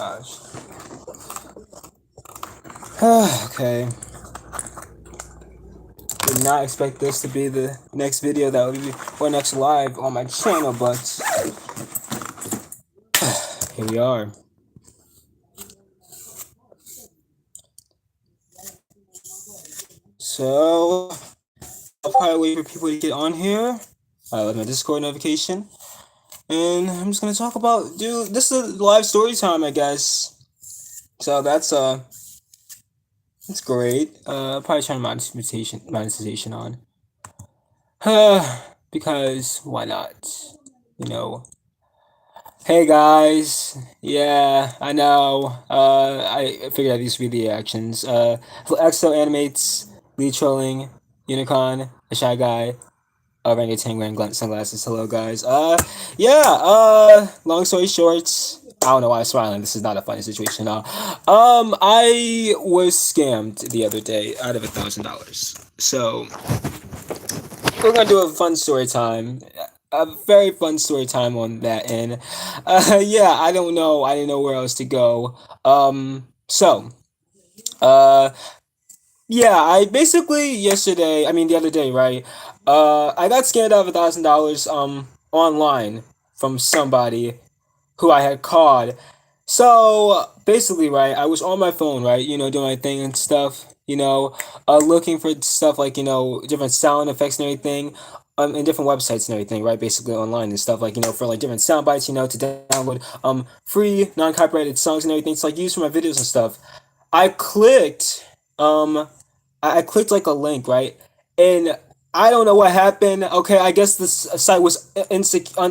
gosh. Okay. Did not expect this to be the next video that would be or next live on my channel, but here we are. So I'll probably wait for people to get on here. Let my Discord notification. And I'm just gonna talk about this is a live story time, I guess. So that's great. I'll probably turn monetization on. Because why not? You know. Hey guys. Yeah, I know. I figured out these would be the actions. Exo animates, lead trolling, unicorn, a shy guy, orangutan wearing sunglasses. Hello guys. Yeah. Long story short, I don't know why I'm smiling. This is not a funny situation. I was scammed the other day out of $1,000. So we're gonna do a fun story time. A very fun story time on that, and yeah, I don't know. I didn't know where else to go. So, uh, yeah, I basically yesterday, I mean the other day, right? I got scammed out of $1,000 online from somebody who I had called. So basically, right, I was on my phone, right, doing my thing and stuff, looking for stuff like, different sound effects and everything, and different websites and everything, right, basically online and stuff like, for like different sound bites, to download free non-copyrighted songs and everything. It's like used for my videos and stuff. I clicked, um, I clicked like a link, right, and I don't know what happened. Okay, I guess this site was insecure,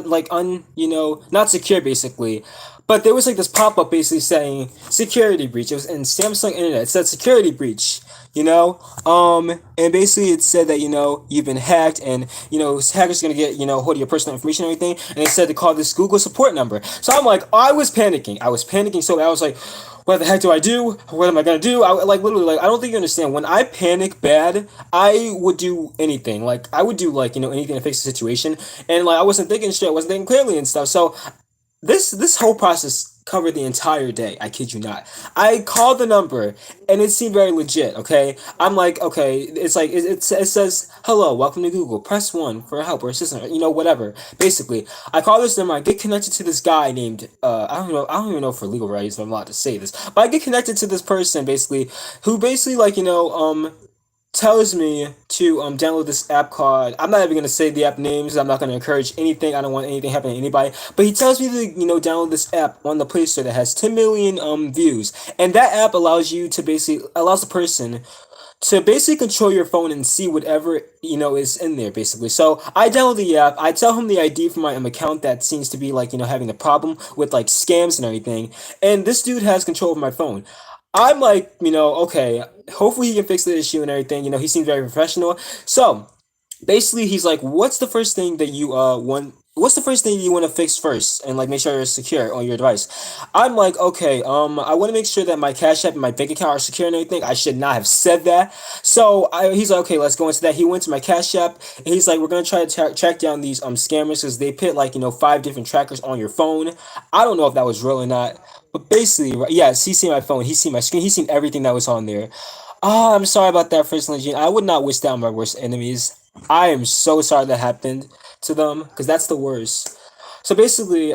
not secure basically. But there was like this pop up basically saying security breach. It was in Samsung Internet. It said security breach. And basically it said that you've been hacked, and hackers gonna get hold of your personal information and everything. And it said to call this Google support number. So I'm like, I was panicking. I was panicking so bad. I was like, what the heck do I do? What am I gonna do? I like literally like I don't think you understand. When I panic bad, I would do anything. Like I would do like anything to fix the situation. And like I wasn't thinking straight. I wasn't thinking clearly and stuff. So this whole process covered the entire day. I kid you not. I called the number and it seemed very legit. Okay, I'm like, okay, it's like it says hello, welcome to Google. Press one for help or assistance. Whatever. Basically, I call this number. I get connected to this guy named I don't know. I don't even know for legal reasons I'm allowed to say this, but I get connected to this person basically who basically like tells me to download this app called, I'm not even gonna say the app names. I'm not gonna encourage anything. I don't want anything happening to anybody. But he tells me to download this app on the Play Store that has 10 million views, and that app allows you to basically allows the person to basically control your phone and see whatever is in there basically. So I download the app. I tell him the ID for my account that seems to be like having a problem with like scams and everything, and this dude has control of my phone. I'm like, okay, hopefully he can fix the issue and everything. He seems very professional. So basically, he's like, what's the first thing that you want? What's the first thing you want to fix first, and like make sure it's secure on your device? I'm like, okay, I want to make sure that my Cash App and my bank account are secure and everything. I should not have said that. So he's like, okay, let's go into that. He went to my Cash App and he's like, we're gonna try to track down these scammers because they put like 5 different trackers on your phone. I don't know if that was real or not, but basically, yes, he seen my phone, he seen my screen, he seen everything that was on there. Oh, I'm sorry about that, First Legion. I would not wish that on my worst enemies. I am so sorry that happened to them because that's the worst. So basically,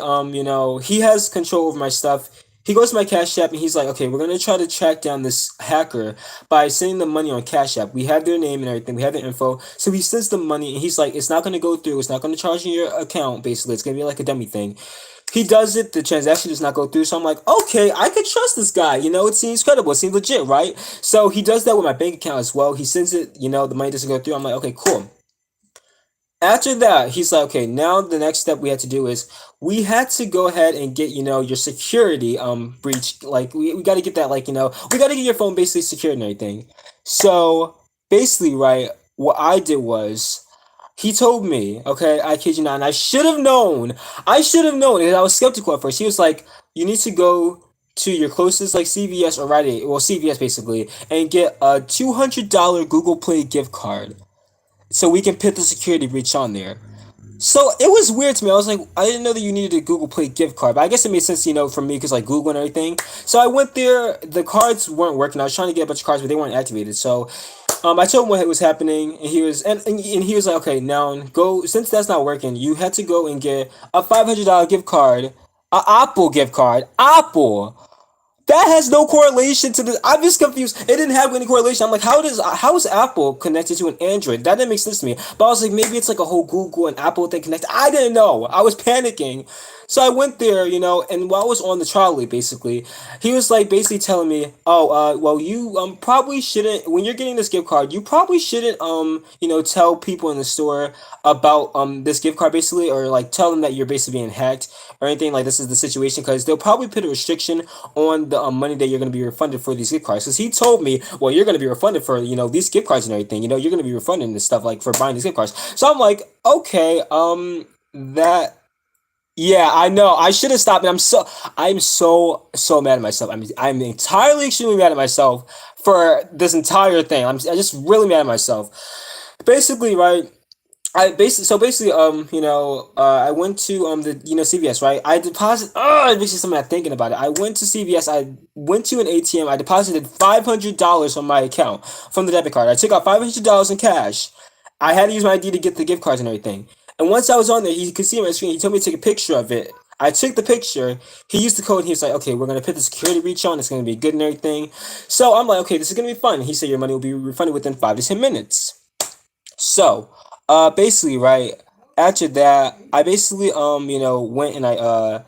he has control over my stuff. He goes to my Cash App and he's like, okay, we're gonna try to track down this hacker by sending them money on Cash App. We have their name and everything. We have their info. So he sends them money and he's like, it's not gonna go through. It's not gonna charge you your account. Basically, it's gonna be like a dummy thing. He does it. The transaction does not go through. So I'm like, okay, I could trust this guy. It seems credible. It seems legit, right? So he does that with my bank account as well. He sends it. The money doesn't go through. I'm like, okay, cool. After that, he's like, okay, now the next step we had to do is we had to go ahead and get, your security breach. Like we got to get that, like, we got to get your phone basically secured and everything. So basically, right, what I did was he told me, okay, I kid you not, and I should have known. I should have known, and I was skeptical at first. He was like, you need to go to your closest like CVS or Rite Aid, well CVS basically, and get a $200 Google Play gift card so we can put the security breach on there. So it was weird to me. I was like, I didn't know that you needed a Google Play gift card, but I guess it made sense, for me because like Google and everything. So I went there. The cards weren't working. I was trying to get a bunch of cards, but they weren't activated. So, I told him what was happening, and and he was like, okay, now go. Since that's not working, you had to go and get a $500 gift card, a Apple gift card, Apple. That has no correlation to the. I'm just confused. It didn't have any correlation. I'm like, how is Apple connected to an Android? That didn't make sense to me. But I was like, maybe it's like a whole Google and Apple thing connected. I didn't know. I was panicking. So I went there, and while I was on the trolley, basically, he was like basically telling me, "Oh, well, you probably shouldn't when you're getting this gift card. You probably shouldn't tell people in the store about this gift card, basically, or like tell them that you're basically being hacked or anything like this is the situation because they'll probably put a restriction on the money that you're going to be refunded for these gift cards. Because he told me, well, you're going to be refunded for these gift cards and everything. You're going to be refunded and stuff like for buying these gift cards. So I'm like, okay, that yeah, I know. I should have stopped. And I'm so mad at myself. I'm entirely extremely mad at myself for this entire thing. I'm just really mad at myself. Basically, right? I went to the CVS, right? I deposit. Oh, it makes me so mad thinking about it. I went to CVS. I went to an ATM. I deposited $500 from my account from the debit card. I took out $500 in cash. I had to use my ID to get the gift cards and everything. And once I was on there, he could see my screen. He told me to take a picture of it. I took the picture. He used the code. And he was like, "Okay, we're gonna put the security reach on. It's gonna be good and everything." So I'm like, "Okay, this is gonna be fun." He said, "Your money will be refunded within 5 to 10 minutes." So, basically, right after that, I basically went and I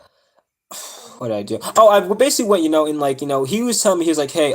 what did I do? Oh, I basically went, and like, he was telling me, he was like, hey,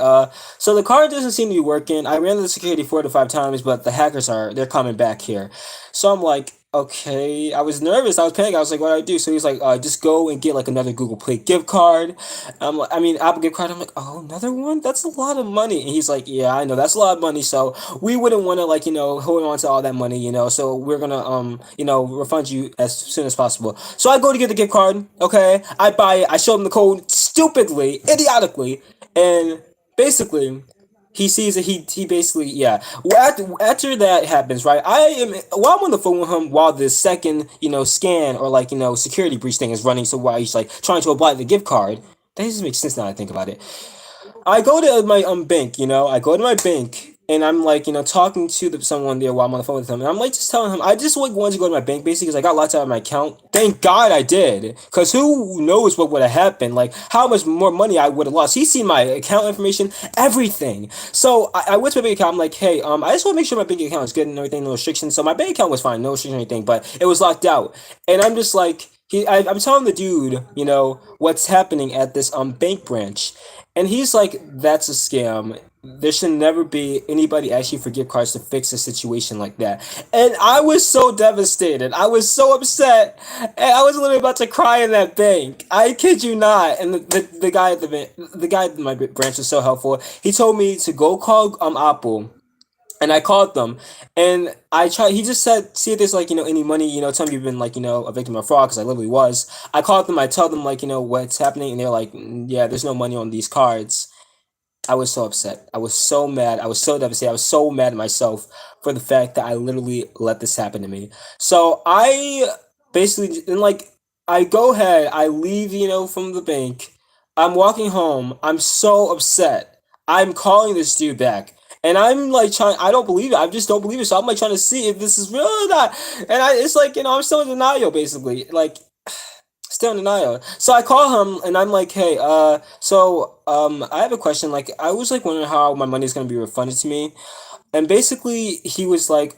so the card doesn't seem to be working. I ran the security 4 to 5 times, but the hackers they're coming back here. So I'm like, okay. I was nervous. I was panicking. I was like, what do I do? So he's like, just go and get like another Google Play gift card. I mean, Apple gift card. I'm like, oh, another one? That's a lot of money. And he's like, yeah, I know that's a lot of money. So we wouldn't want to like, hold on to all that money, so we're gonna refund you as soon as possible. So I go to get the gift card, okay? I buy it, I show him the code stupidly, idiotically, and basically he sees it. He basically yeah. Well, after that happens, right? I am while I'm on the phone with him while the second scan or like security breach thing is running. So while he's like trying to apply the gift card, that doesn't make sense now that I think about it. I go to my bank, I go to my bank and I'm like, talking to someone there while I'm on the phone with him. And I'm like just telling him I just like wanted to go to my bank basically because I got locked out of my account. Thank God I did. Cause who knows what would have happened? Like how much more money I would have lost. He's seen my account information, everything. So I went to my bank account. I'm like, hey, I just want to make sure my bank account is good and everything, no restrictions. So my bank account was fine, no restrictions or anything, but it was locked out. And I'm just like I'm telling the dude, what's happening at this bank branch. And he's like, that's a scam. There should never be anybody asking for gift cards to fix a situation like that. And I was so devastated. I was so upset. And I was literally about to cry in that bank. I kid you not. And the guy at the guy at my branch was so helpful. He told me to go call Apple, and I called them, and I tried. He just said, "See if there's like any money. Tell me you've been like a victim of fraud because I literally was." I called them. I tell them like what's happening, and they're like, "Yeah, there's no money on these cards." I was so upset. I was so mad. I was so devastated. I was so mad at myself for the fact that I literally let this happen to me. So I basically, and like, I go ahead, I leave, from the bank. I'm walking home. I'm so upset. I'm calling this dude back. And I'm like trying, I don't believe it. I just don't believe it. So I'm like trying to see if this is real or not. And it's like, I'm still in denial basically. Like, still in denial. So I call him and I'm like, hey, I have a question. Like, I was like wondering how my money is gonna be refunded to me. And basically, he was like,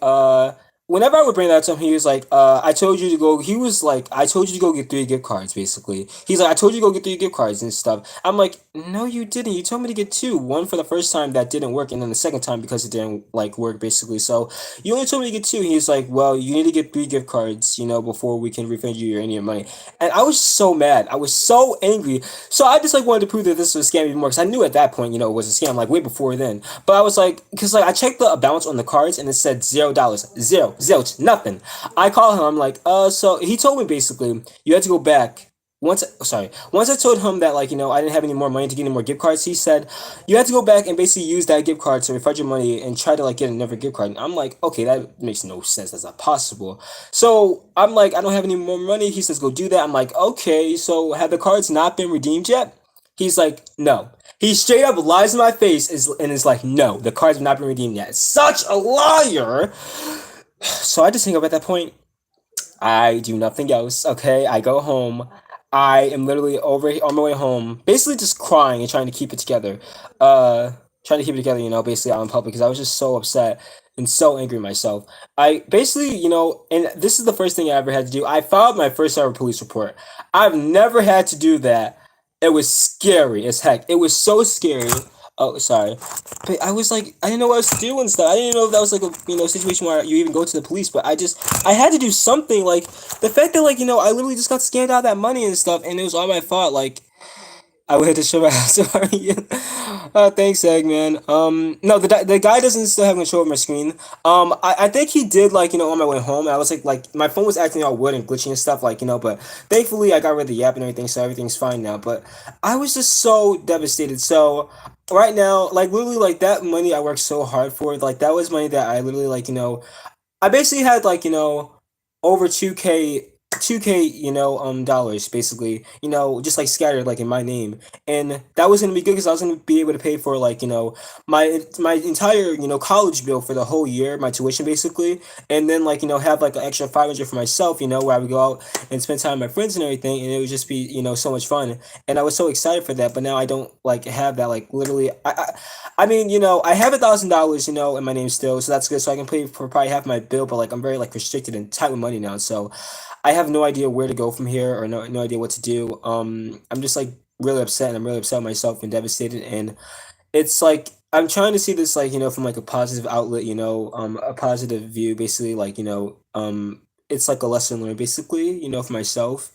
whenever I would bring that to him, he was like, I told you to go. He was like, I told you to go get 3 gift cards. Basically, he's like, I told you to go get 3 gift cards and stuff. I'm like, no, you didn't. You told me to get two. One for the first time that didn't work, and then the second time because it didn't like work. Basically, so you only told me to get two. He's like, well, you need to get 3 gift cards, before we can refund you any of your money. And I was so mad. I was so angry. So I just like wanted to prove that this was a scam even more because I knew at that point, it was a scam like way before then. But I was like, because like I checked the balance on the cards and it said $0, zero, zilch, nothing. I call him. I'm like, so he told me basically you had to go back. once I told him that like I didn't have any more money to get any more gift cards, he said you have to go back and basically use that gift card to refund your money and try to like get another gift card. And I'm like, okay, that makes no sense. That's not possible. So I'm like, I don't have any more money. He says go do that. I'm like, okay, so have the cards not been redeemed yet? He's like, no. He straight up lies in my face and is like, no, the cards have not been redeemed yet. Such a liar. So I just hang up at that point. I do nothing else. Okay, I go home. I am literally over on my way home, basically just crying and trying to keep it together. Uh, Trying to keep it together. Basically out in public because I was just so upset and so angry at myself. I basically, and this is the first thing I ever had to do. I filed my first ever police report. I've never had to do that. It was scary as heck. It was so scary. Oh, sorry. But I was like, I didn't know what I was doing and stuff. I didn't know if that was like a situation where you even go to the police. But I had to do something. Like the fact that like I literally just got scammed out of that money and stuff, and it was all my fault. Like I would have to show my ass. Sorry. Thanks, Eggman. No, the guy doesn't still have control of my screen. I think he did like on my way home. I was like my phone was acting all weird and glitchy and stuff but thankfully I got rid of the app and everything, so everything's fine now. But I was just so devastated. So right now, like literally like that money I worked so hard for, like that was money that I literally like I basically had like over 2K dollars basically just like scattered like in my name, and that was gonna be good because I was gonna be able to pay for like my entire college bill for the whole year, my tuition basically, and then like have like an extra 500 for myself, where I would go out and spend time with my friends and everything, and it would just be so much fun, and I was so excited for that. But now I don't like have that, like literally I mean, I have $1,000, in my name still, so that's good. So I can pay for probably half my bill, but like I'm very like restricted and tight with money now. So I have no idea where to go from here, or no idea what to do. I'm just like really upset, and I'm really upset with myself and devastated. And it's like I'm trying to see this like from like a positive outlet, a positive view, basically like it's like a lesson learned basically, for myself,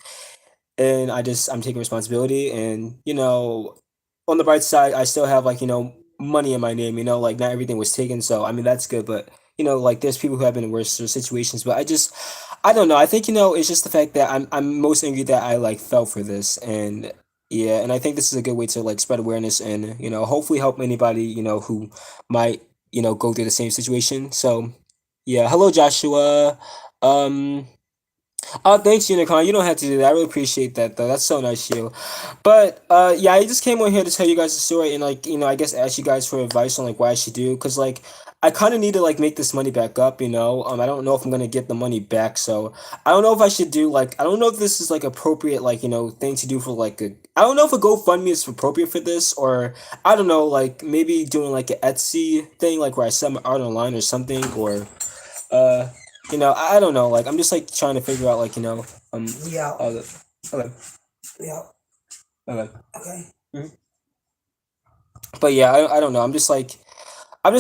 and I'm taking responsibility, and on the bright side I still have like money in my name, like not everything was taken, so I mean that's good. But like there's people who have been in worse situations, but I don't know, I think it's just the fact that I'm most angry that I like fell for this. And yeah, and I think this is a good way to like spread awareness and hopefully help anybody who might go through the same situation. So yeah, hello Joshua. um Oh, thanks, Unicorn. You don't have to do that. I really appreciate that, though. That's so nice of you. But yeah, I just came on here to tell you guys a story and like I guess ask you guys for advice on like what I should do, because like I kind of need to like make this money back up. I don't know if I'm gonna get the money back, so I don't know if I should do like I don't know if this is like appropriate like thing to do for like a I don't know if a GoFundMe is appropriate for this, or I don't know, like maybe doing like an Etsy thing like where I sell my art online or something, or uh, I don't know. Like, I'm just like trying to figure out, like, Yeah, all the. Okay, yeah, okay. okay. Mhm. But yeah, I don't know. I'm just like trying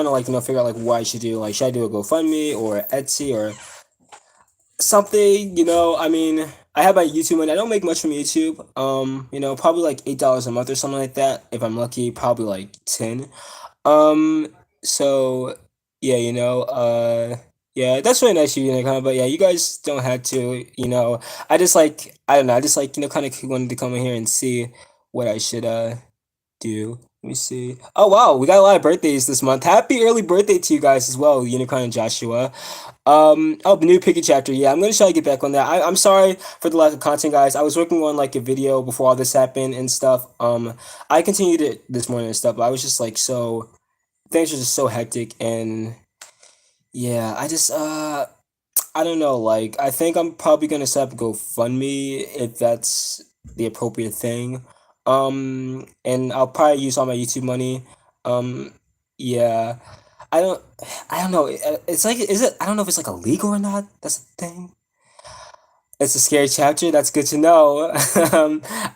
to like figure out like what I should do. Like, should I do a GoFundMe or Etsy or something? I mean, I have my YouTube money. I don't make much from YouTube. Probably like $8 a month or something like that. If I'm lucky, probably like 10. Um, so yeah, yeah, that's really nice of you, but yeah, you guys don't have to, I just like, I don't know, I just like, kind of wanted to come in here and see what I should, do. Let me see. Oh wow, we got a lot of birthdays this month. Happy early birthday to you guys as well, Unicorn and Joshua. Oh, the new Piggy chapter. Yeah, I'm gonna try to get back on that. I'm sorry for the lack of content, guys. I was working on like a video before all this happened and stuff. I continued it this morning and stuff, but I was just like so things are just so hectic. And yeah, I don't know, like I think I'm probably gonna set up GoFundMe if that's the appropriate thing. And I'll probably use all my YouTube money. Yeah, I don't I don't know. It's like, is it, I don't know if it's like illegal or not. That's the thing. It's a scary chapter. That's good to know.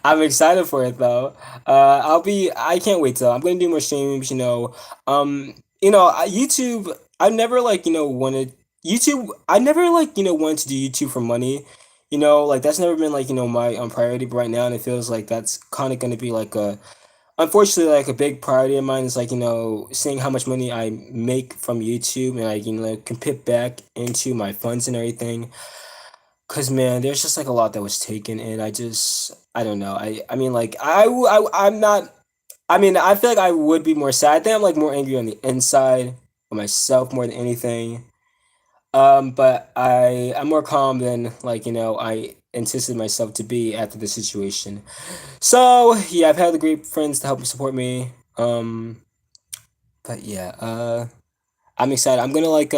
I'm excited for it though. I can't wait till I'm gonna do more streams. YouTube. I never like wanted YouTube. I never like wanted to do YouTube for money. Like that's never been like my priority. But right now, and it feels like that's kind of gonna be like a unfortunately like a big priority of mine is like seeing how much money I make from YouTube, and like can put back into my funds and everything. cause man, there's just like a lot that was taken, and I don't know. I mean like I'm not. I mean I feel like I would be more sad. I think I'm like more angry on the inside of myself more than anything. But I'm more calm than like I anticipated myself to be after the situation. So yeah, I've had the great friends to help support me. But yeah, I'm excited. I'm gonna like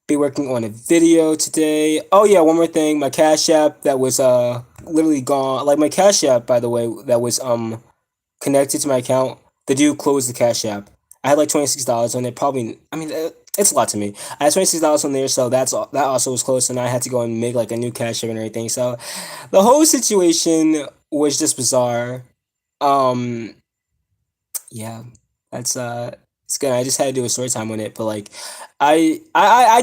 be working on a video today. Oh yeah, one more thing. My Cash App that was literally gone. Like my Cash App, by the way, that was connected to my account. The dude closed the Cash App. I had like $26 on it. Probably, I mean, it's a lot to me. I had $26 on there, so that also was closed. And I had to go and make like a new Cash App and everything. So the whole situation was just bizarre. Um, yeah, that's it's good. I just had to do a story time on it, but like, I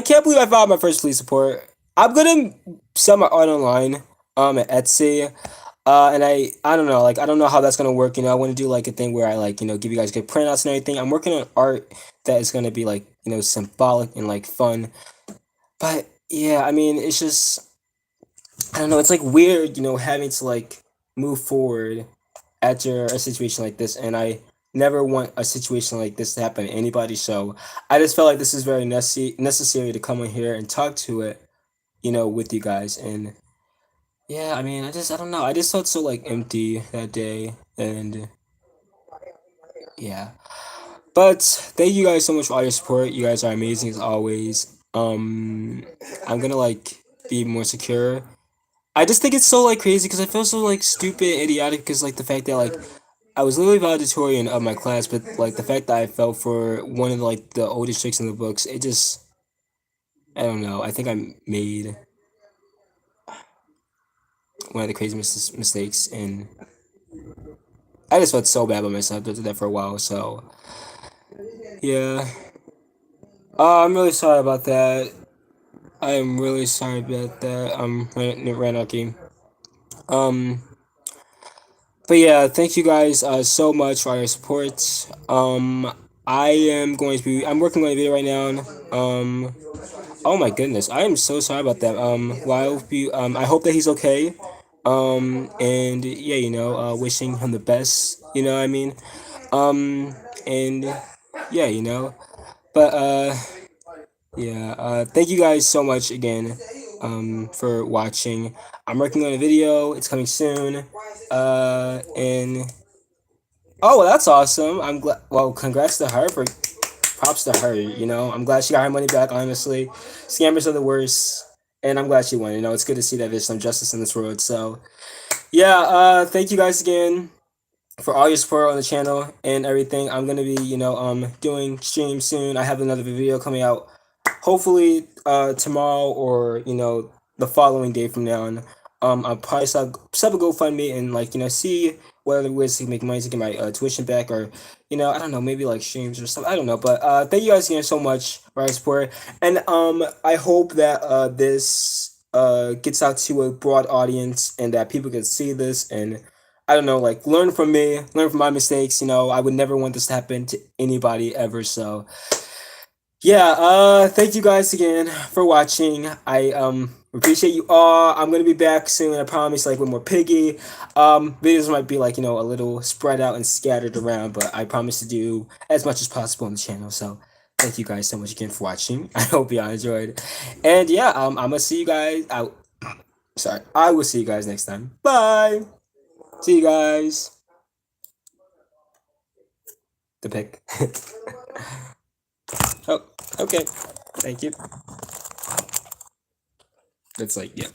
can't believe I found my first police report. I'm gonna sell my art online, at Etsy. And I don't know, like I don't know how that's gonna work. I want to do like a thing where I like give you guys good printouts and everything. I'm working on art that is gonna be like symbolic and like fun. But yeah, I mean it's just I don't know. It's like weird, having to like move forward after a situation like this, and I never want a situation like this to happen to anybody. So I just felt like this is very necessary to come on here and talk to it, with you guys. And yeah, I mean, I don't know. I just felt so like empty that day, and yeah. But thank you guys so much for all your support. You guys are amazing as always. I'm gonna like be more secure. I just think it's so like crazy because I feel so like stupid, idiotic because like the fact that like I was literally valedictorian of my class, but like the fact that I fell for one of like the oldest tricks in the books, it just I don't know. I think I made one of the crazy mistakes, and I just felt so bad about myself after that for a while. So yeah, I'm really sorry about that. I am really sorry about that. Ranaki. Um, but yeah, thank you guys so much for all your support. I'm working on a video right now. Oh my goodness, I am so sorry about that. Well, I hope that he's okay. And yeah, wishing him the best. You know what I mean? And yeah, but yeah, thank you guys so much again, for watching. I'm working on a video. It's coming soon. And oh, well, that's awesome. I'm glad. Well, congrats to her for props to her. I'm glad she got her money back. Honestly, scammers are the worst, and I'm glad she won. It's good to see that there's some justice in this world. So yeah, thank you guys again for all your support on the channel and everything. I'm gonna be doing streams soon. I have another video coming out hopefully tomorrow or the following day from now on. I'll probably set up a GoFundMe and like see what other ways to make money to get my tuition back, or I don't know, maybe like streams or something. I don't know, but thank you guys again so much for your support, and I hope that this gets out to a broad audience and that people can see this and I don't know, like learn from me, learn from my mistakes. I would never want this to happen to anybody ever. So yeah, thank you guys again for watching. I appreciate you all. I'm gonna be back soon, I promise, like with more piggy. Videos might be like, a little spread out and scattered around, but I promise to do as much as possible on the channel. So thank you guys so much again for watching. I hope y'all enjoyed. And yeah, I'm gonna see you guys out. Sorry, I will see you guys next time. Bye. See you guys. The pick. Oh, okay. Thank you. It's like, yeah.